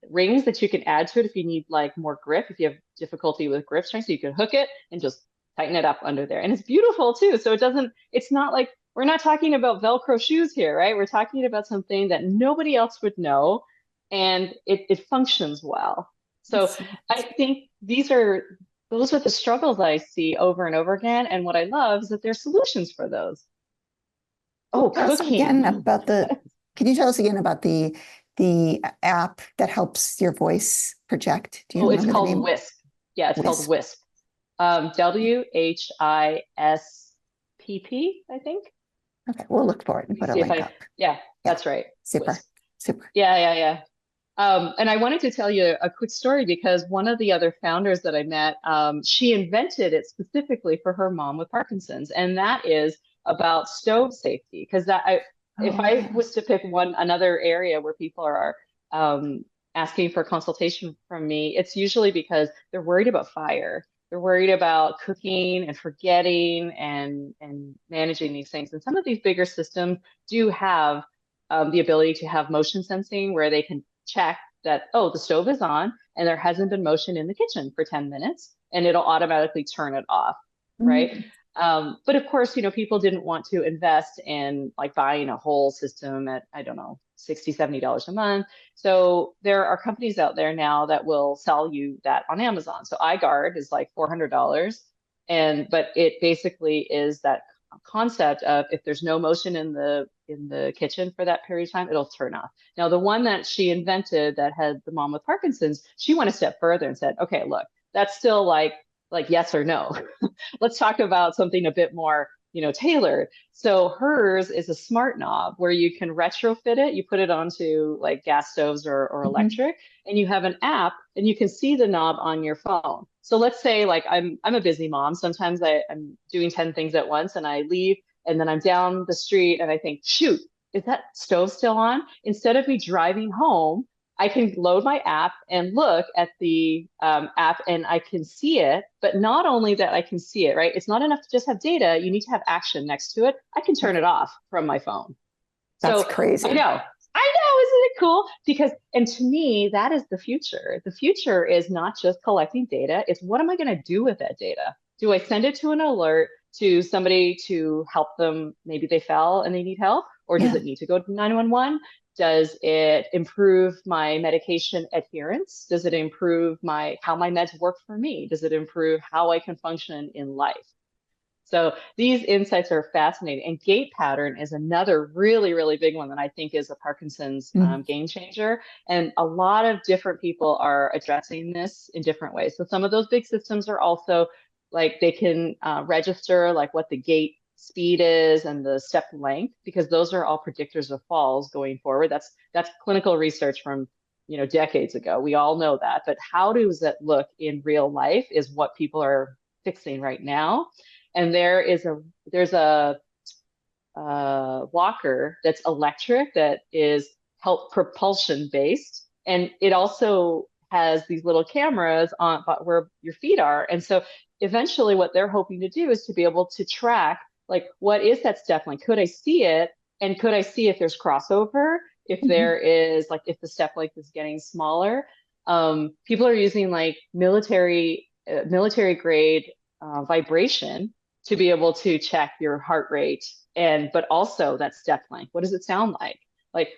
Speaker 2: rings that you can add to it if you need like more grip, if you have difficulty with grip strength. So you can hook it and just tighten it up under there. And it's beautiful too. So it's not like, we're not talking about Velcro shoes here, right? We're talking about something that nobody else would know, and it functions well. So
Speaker 1: It's,
Speaker 2: I think those are the struggles that I see over and over again. And what I love is that there's solutions for those. Oh,
Speaker 1: tell us
Speaker 2: cooking.
Speaker 1: again about can you tell us again about the app that helps your voice project? Do you
Speaker 2: Oh, it's
Speaker 1: remember the
Speaker 2: called
Speaker 1: name?
Speaker 2: Wisp. Yeah, it's called
Speaker 1: Wisp.
Speaker 2: Wisp. WHISPP, I think.
Speaker 1: Okay, we'll look for it and
Speaker 2: Let me
Speaker 1: put a
Speaker 2: see if
Speaker 1: link
Speaker 2: I,
Speaker 1: up.
Speaker 2: yeah,
Speaker 1: Yeah,
Speaker 2: that's right.
Speaker 1: super,
Speaker 2: Wisp.
Speaker 1: super.
Speaker 2: Yeah, yeah, yeah. And I wanted to tell you a quick story because one of the other founders that I met, she invented it specifically for her mom with Parkinson's, and that is about stove safety. Because if
Speaker 1: Oh,
Speaker 2: I
Speaker 1: yeah.
Speaker 2: was to pick another area where people are asking for consultation from me, it's usually because they're worried about fire. They're worried about cooking and forgetting and managing these things. And some of these bigger systems do have the ability to have motion sensing where they can check that, oh, the stove is on and there hasn't been motion in the kitchen for 10 minutes. and it'll automatically turn it off, right?
Speaker 1: Mm.
Speaker 2: But of course, people didn't want to invest in like buying a whole system at, I don't know, $60, $70 a month. So there are companies out there now that will sell you that on Amazon. So iGuard is like $400. But it basically is that concept of if there's no motion in the kitchen for that period of time, it'll turn off. Now, the one that she invented that had the mom with Parkinson's, she went a step further and said, okay, look, that's still like yes or no. Let's talk about something a bit more, tailored. So hers is a smart knob where you can retrofit it. You put it onto like gas stoves or
Speaker 1: Mhm.
Speaker 2: electric, and you have an app and you can see the knob on your phone. So let's say like I'm a busy mom. Sometimes I'm doing 10 things at once and I leave and then I'm down the street and I think, shoot, is that stove still on? Instead of me driving home, I can load my app and look at the app and I can see it. But not only that I can see it, right? It's not enough to just have data. You need to have action next to it. I can turn it off from my phone.
Speaker 1: That's
Speaker 2: So
Speaker 1: crazy.
Speaker 2: I know, isn't it cool? Because, and to me, that is the future. The future is not just collecting data, it's what am I going to do with that data? Do I send it to an alert to somebody to help them? Maybe they fell and they need help, or does
Speaker 1: Yeah.
Speaker 2: it need to go to 911? Does it improve my medication adherence? Does it improve my how my meds work for me? Does it improve how I can function in life? So these insights are fascinating. And gait pattern is another really, really big one that I think is a Parkinson's
Speaker 1: Mm.
Speaker 2: game changer. And a lot of different people are addressing this in different ways. So some of those big systems are also like they can register like what the gait speed is and the step length, because those are all predictors of falls going forward. That's clinical research from decades ago. We all know that. But how does that look in real life is what people are fixing right now. And there's a walker that's electric that is help propulsion based, and it also has these little cameras on where your feet are. And so eventually, what they're hoping to do is to be able to track like what is that step length? Could I see it? And could I see if there's crossover? If
Speaker 1: Mhm.
Speaker 2: there is like if the step length is getting smaller, people are using like military grade vibration to be able to check your heart rate and but also that step length. What does it sound like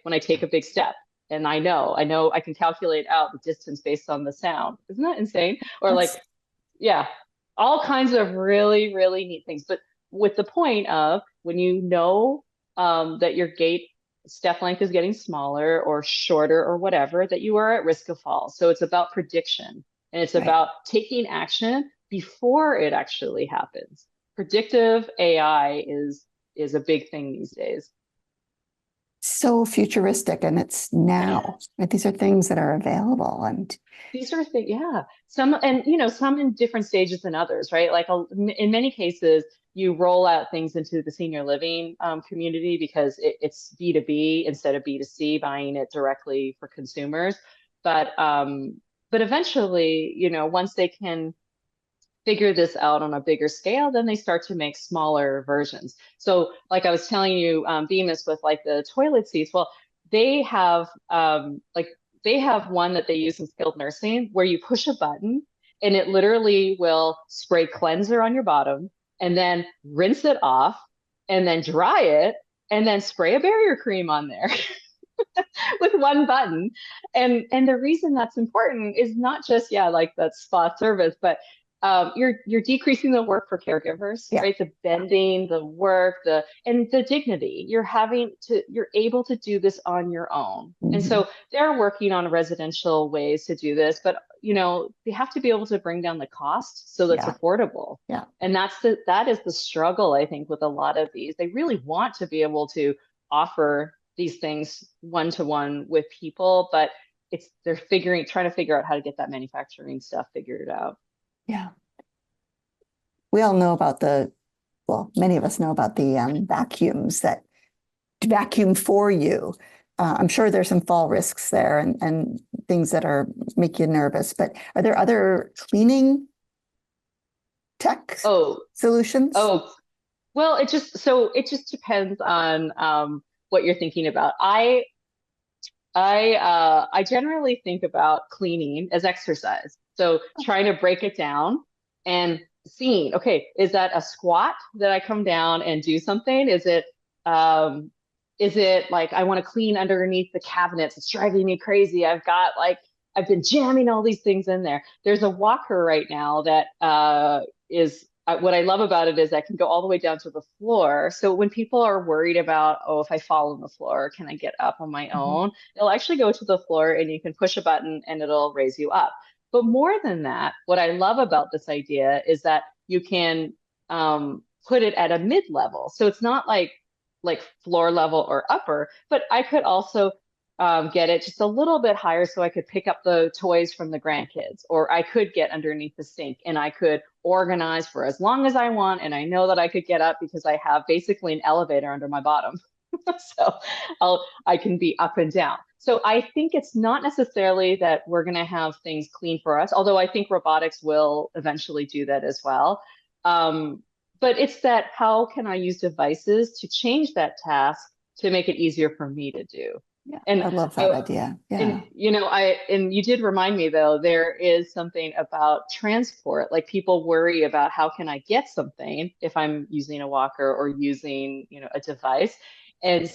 Speaker 2: when I take a big step? And I know I can calculate out the distance based on the sound. Isn't that insane? Or like,
Speaker 1: That's
Speaker 2: yeah, all kinds of really, really neat things. But with the point of when you know that your gait step length is getting smaller or shorter or whatever, that you are at risk of fall. So it's about prediction and it's
Speaker 1: right.
Speaker 2: about taking action before it actually happens. Predictive AI is a big thing these days.
Speaker 1: So futuristic, and it's now. Right? These are things that are available, and
Speaker 2: These are things, yeah. Some and some in different stages than others, right? Like in many cases, you roll out things into the senior living community because it's B2B instead of B2C, buying it directly for consumers. But but eventually, once they can figure this out on a bigger scale, then they start to make smaller versions. So, like I was telling you, Bemis with like the toilet seats. Well, they have they have one that they use in skilled nursing where you push a button and it literally will spray cleanser on your bottom and then rinse it off and then dry it and then spray a barrier cream on there with one button. And the reason that's important is not just like that spa service, but you're decreasing the work for caregivers,
Speaker 1: yeah.
Speaker 2: right? The bending, the work, and the dignity. You're able to do this on your own. And
Speaker 1: Hmm.
Speaker 2: so they're working on residential ways to do this, but they have to be able to bring down the cost so that's
Speaker 1: Yeah.
Speaker 2: affordable.
Speaker 1: Yeah.
Speaker 2: And that is the struggle, I think, with a lot of these. They really want to be able to offer these things one to one with people, but they're trying to figure out how to get that manufacturing stuff figured out.
Speaker 1: Yeah. We all know about well, many of us know about the vacuums that vacuum for you. I'm sure there's some fall risks there and things that are make you nervous, but are there other cleaning tech
Speaker 2: Oh,
Speaker 1: solutions?
Speaker 2: oh, well, it just depends on what you're thinking about. I generally think about cleaning as exercise. So trying to break it down and seeing, okay, is that a squat that I come down and do something? Is it like I want to clean underneath the cabinets? It's driving me crazy. I've been jamming all these things in there. There's a walker right now that is what I love about it is that can go all the way down to the floor. So when people are worried about, oh, if I fall on the floor, can I get up on my
Speaker 1: Mhm.
Speaker 2: own? It'll actually go to the floor and you can push a button and it'll raise you up. But more than that, what I love about this idea is that you can put it at a mid level. So it's not like floor level or upper, but I could also get it just a little bit higher so I could pick up the toys from the grandkids, or I could get underneath the sink and I could organize for as long as I want. And I know that I could get up because I have basically an elevator under my bottom. So I can be up and down. So I think it's not necessarily that we're going to have things clean for us, although I think robotics will eventually do that as well. Um, but it's that how can I use devices to change that task to make it easier for me to do?
Speaker 1: Yeah,
Speaker 2: And
Speaker 1: I love that
Speaker 2: I,
Speaker 1: idea.
Speaker 2: and
Speaker 1: Yeah.
Speaker 2: you did remind me though, there is something about transport. Like people worry about how can I get something if I'm using a walker or using, a device. And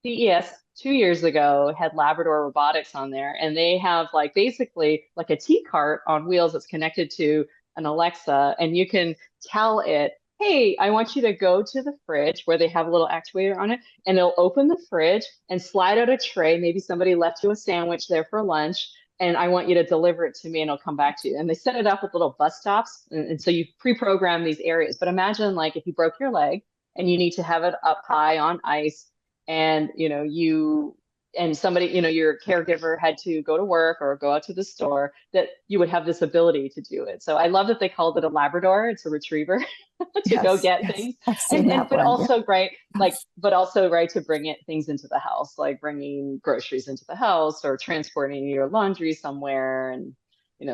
Speaker 2: CES 2 years ago had Labrador Robotics on there, and they have like basically like a T cart on wheels that's connected to an Alexa, and you can tell it, hey, I want you to go to the fridge where they have a little actuator on it, and it'll open the fridge and slide out a tray. Maybe somebody left you a sandwich there for lunch, and I want you to deliver it to me and it'll come back to you. And they set it up with little bus stops. And so you pre-program these areas. But imagine like if you broke your leg and you need to have it up high on ice and somebody, your caregiver had to go to work or go out to the store, that you would have this ability to do it. So I love that they called it a Labrador. It's a retriever to go
Speaker 1: Yes.
Speaker 2: get
Speaker 1: Yes.
Speaker 2: things.
Speaker 1: I've seen
Speaker 2: And
Speaker 1: that
Speaker 2: but
Speaker 1: one. Yeah.
Speaker 2: also right, but also right to bring things into the house, like bringing groceries into the house or transporting your laundry somewhere. And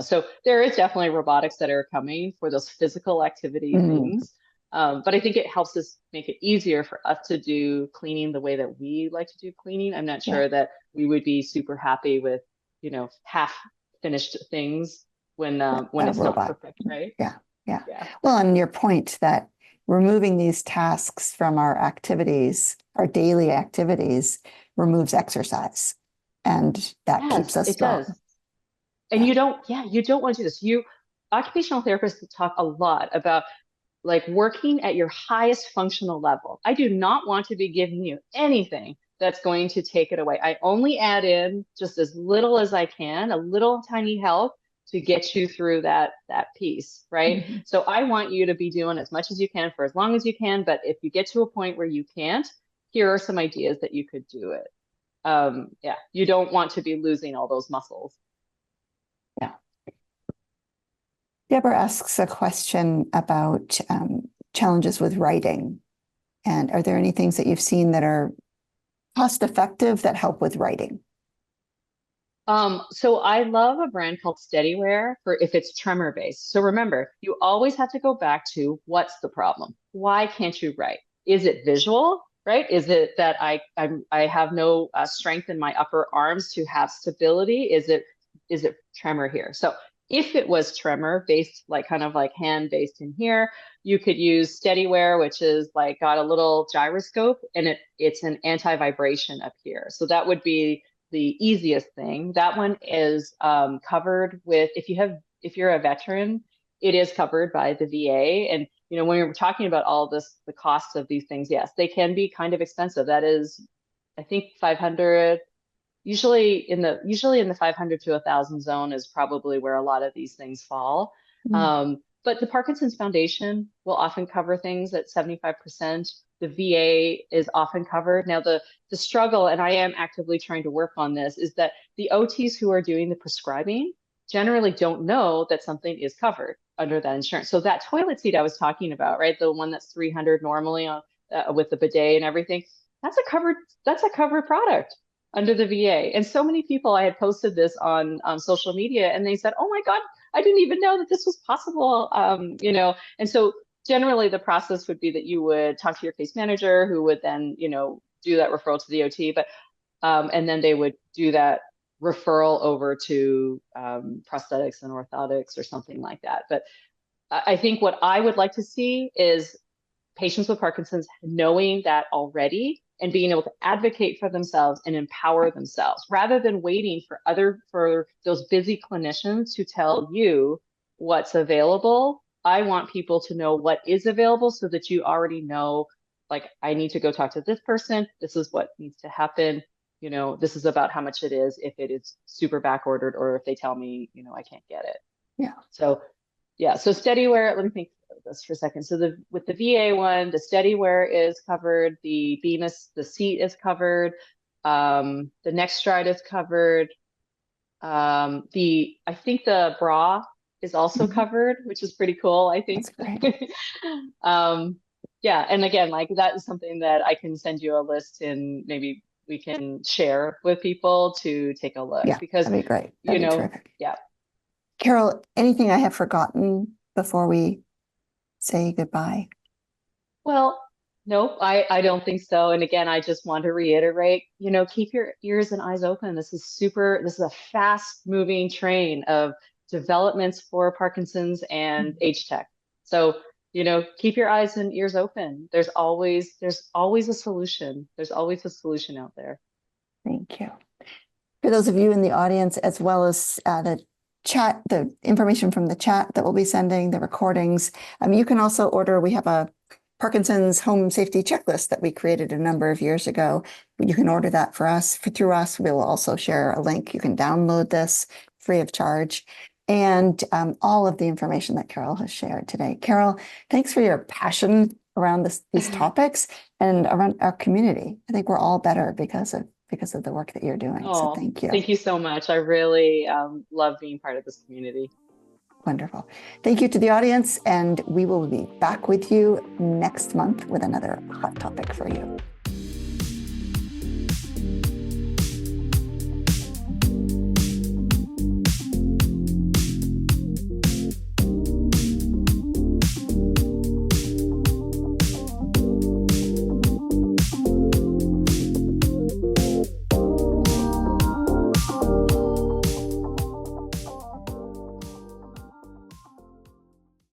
Speaker 2: so there is definitely robotics that are coming for those physical activity
Speaker 1: Mm,
Speaker 2: things. But I think it helps us make it easier for us to do cleaning the way that we like to do cleaning. I'm not
Speaker 1: yeah.
Speaker 2: sure that we would be super happy with, half finished things when
Speaker 1: A
Speaker 2: it's not
Speaker 1: robot.
Speaker 2: perfect, right?
Speaker 1: Yeah. Yeah.
Speaker 2: Yeah.
Speaker 1: Well, and your point that removing these tasks from our activities, our daily activities, removes exercise. And that keeps
Speaker 2: Yes,
Speaker 1: us
Speaker 2: it
Speaker 1: strong.
Speaker 2: does. And
Speaker 1: Yeah.
Speaker 2: you don't want to do this. Occupational therapists talk a lot about like working at your highest functional level. I do not want to be giving you anything that's going to take it away. I only add in just as little as I can, a little tiny help to get you through that piece, right?
Speaker 1: Mhm.
Speaker 2: So I want you to be doing as much as you can for as long as you can, but if you get to a point where you can't, here are some ideas that you could do it. Yeah, you don't want to be losing all those muscles.
Speaker 1: Yeah. Deborah asks a question about challenges with writing. And are there any things that you've seen that are cost effective that help with writing?
Speaker 2: So I love a brand called Steadyware for if it's tremor based. So remember, you always have to go back to what's the problem? Why can't you write? Is it visual, right? Is it that I have no strength in my upper arms to have stability? Is it tremor here? So if it was tremor based, like kind of like hand based in here, you could use Steadyware, which is like got a little gyroscope and it's an anti-vibration up here. So that would be the easiest thing. That one is covered with if you're a veteran, it is covered by the VA. And when we were talking about all this, the costs of these things, yes, they can be kind of expensive. That is, I think 500. Usually in the 500 to 1,000 zone is probably where a lot of these things fall.
Speaker 1: Mm.
Speaker 2: But the Parkinson's Foundation will often cover things at 75%. The VA is often covered. Now, the struggle, and I am actively trying to work on this, is that the OTs who are doing the prescribing generally don't know that something is covered under that insurance. So that toilet seat I was talking about, right, the one that's 300 normally with the bidet and everything, that's a covered that's a covered product under the VA. And so many people, I had posted this on social media and they said, oh my God, I didn't even know that this was possible. And so generally the process would be that you would talk to your case manager who would then, do that referral to the OT, and then they would do that referral over to prosthetics and orthotics or something like that. But I think what I would like to see is patients with Parkinson's knowing that already and being able to advocate for themselves and empower themselves rather than waiting for those busy clinicians to tell you what's available. I want people to know what is available so that you already know, like, I need to go talk to this person. This is what needs to happen. This is about how much it is if it is super back ordered or if they tell me, I can't get it.
Speaker 1: Yeah.
Speaker 2: So yeah, so SteadyWear, let me think of this for a second. So with the VA one, the SteadyWear is covered, the Venus, the seat is covered, the neck stride is covered. I think the bra is also
Speaker 1: Mhm.
Speaker 2: covered, which is pretty cool, I think.
Speaker 1: That's great.
Speaker 2: um, yeah, and again, like that is something that I can send you a list and maybe we can share with people to take a look
Speaker 1: Yeah,
Speaker 2: because,
Speaker 1: that'd be great. That'd be terrific.
Speaker 2: yeah.
Speaker 1: Carol, anything I have forgotten before we say goodbye?
Speaker 2: Well, nope, I don't think so. And again, I just want to reiterate, keep your ears and eyes open. This is a fast moving train of developments for Parkinson's and age tech. So, keep your eyes and ears open. There's always a solution. There's always a solution out there.
Speaker 1: Thank you. For those of you in the audience, as well as the information from the chat that we'll be sending, the recordings, you can also order. We have a Parkinson's home safety checklist that we created a number of years ago. You can order that through us. We'll also share a link. You can download this free of charge. And all of the information that Carol has shared today. Carol, thanks for your passion around these topics and around our community. I think we're all better because of the work that you're doing. So
Speaker 2: Oh,
Speaker 1: thank you.
Speaker 2: thank you so much. I really love being part of this community.
Speaker 1: Wonderful. Thank you to the audience, and we will be back with you next month with another hot topic for you.